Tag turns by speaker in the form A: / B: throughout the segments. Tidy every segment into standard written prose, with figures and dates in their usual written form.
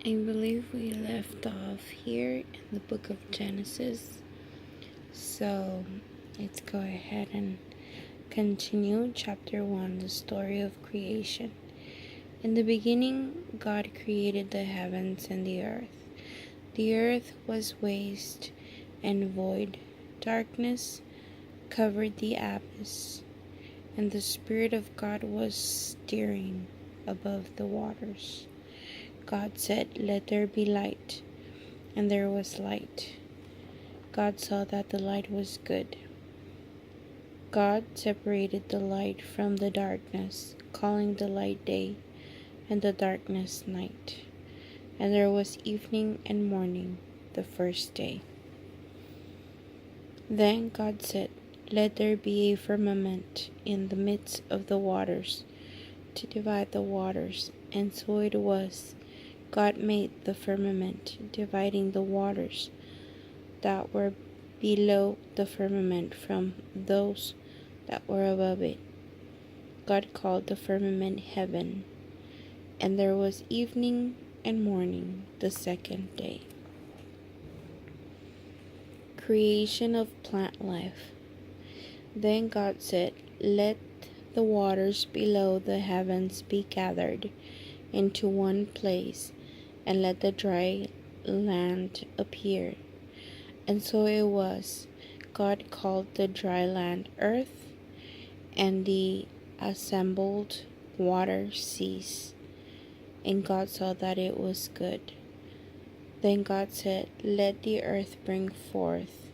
A: I believe we left off here in the book of Genesis. So let's go ahead and continue chapter 1, the story of creation. In the beginning, God created the heavens and the earth. The earth was waste and void. Darkness covered the abyss, and the Spirit of God was stirring above the waters. God said, "Let there be light," and there was light. God saw that the light was good. God separated the light from the darkness, calling the light day and the darkness night. And there was evening and morning, the first day. Then God said, "Let there be a firmament in the midst of the waters, to divide the waters." And so it was. God made the firmament, dividing the waters that were below the firmament from those that were above it. God called the firmament heaven. And there was evening and morning, the second day. Creation of plant life. Then God said, "Let the waters below the heavens be gathered into one place, and let the dry land appear." And so it was. God called the dry land earth, and the assembled water seas. And God saw that it was good. Then God said, "Let the earth bring forth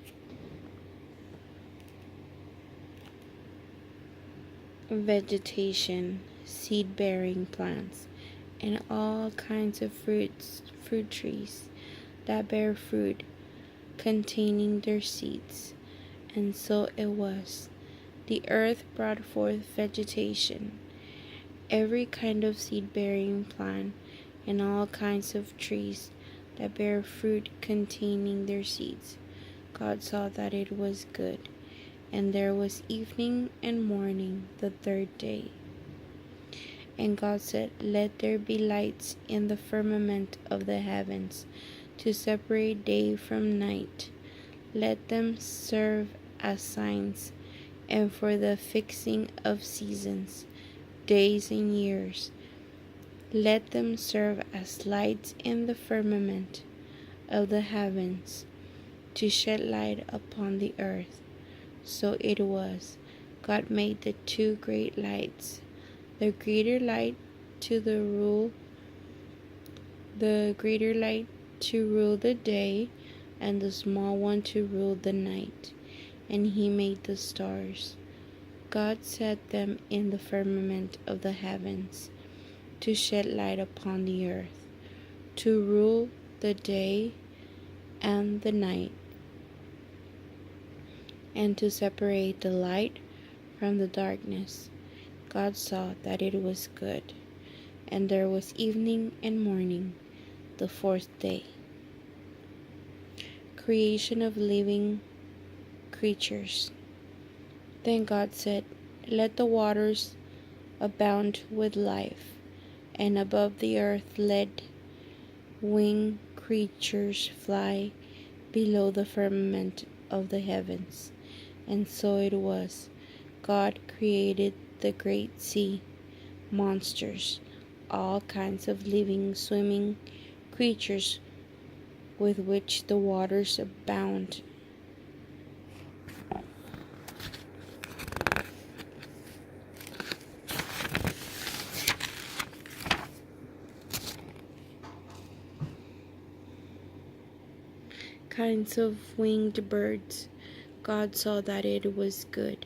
A: vegetation, seed-bearing plants, and all kinds of fruit trees that bear fruit, containing their seeds." And so it was. The earth brought forth vegetation, every kind of seed-bearing plant, and all kinds of trees that bear fruit containing their seeds. God saw that it was good. And there was evening and morning, the third day. And God said, "Let there be lights in the firmament of the heavens, to separate day from night. Let them serve as signs, and for the fixing of seasons, days and years. Let them serve as lights in the firmament of the heavens, to shed light upon the earth." So it was. God made the two great lights, the greater light to rule the day, and the small one to rule the night. And he made the stars. God set them in the firmament of the heavens, to shed light upon the earth, to rule the day and the night, and to separate the light from the darkness. God saw that it was good. And there was evening and morning, the fourth day. Creation of living creatures. Then God said, "Let the waters abound with life, and above the earth let winged creatures fly below the firmament of the heavens." And so it was. God created the great sea monsters, all kinds of living, swimming creatures with which the waters abound. Kinds of winged birds. God saw that it was good,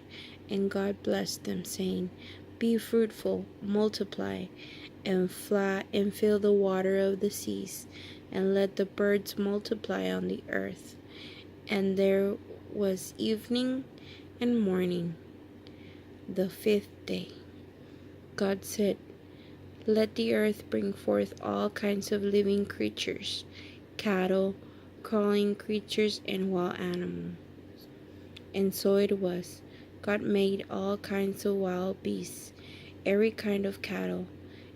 A: and God blessed them, saying, "Be fruitful, multiply, and fly, and fill the water of the seas, and let the birds multiply on the earth." And there was evening and morning, the fifth day. God said, "Let the earth bring forth all kinds of living creatures, cattle, crawling creatures, and wild animals." And so it was. God made all kinds of wild beasts, every kind of cattle,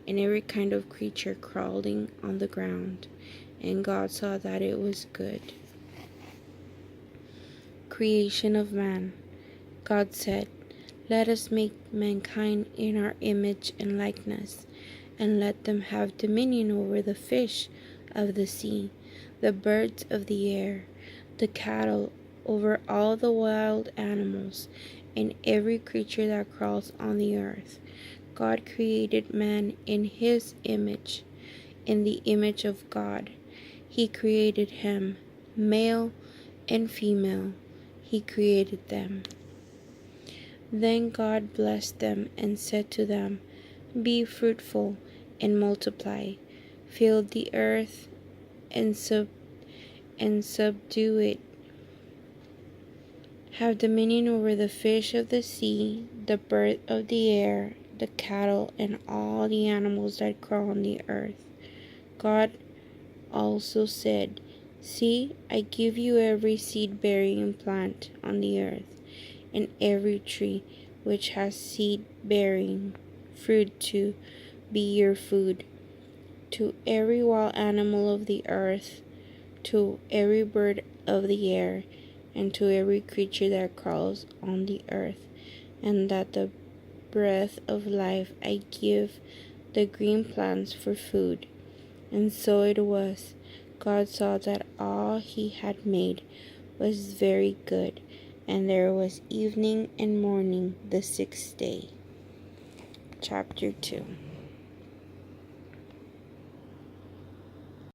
A: and every kind of creature crawling on the ground. And God saw that it was good. Creation of man. God said, "Let us make mankind in our image and likeness, and let them have dominion over the fish of the sea, the birds of the air, the cattle, over all the wild animals, and every creature that crawls on the earth." God created man in his image. In the image of God, he created him. Male and female, he created them. Then God blessed them and said to them, "Be fruitful and multiply, fill the earth and subdue it. Have dominion over the fish of the sea, the bird of the air, the cattle, and all the animals that crawl on the earth." God also said, "See, I give you every seed-bearing plant on the earth, and every tree which has seed-bearing fruit to be your food. To every wild animal of the earth, to every bird of the air, and to every creature that crawls on the earth, and that the breath of life I give the green plants for food." And so it was. God saw that all he had made was very good, and there was evening and morning the sixth day. Chapter 2.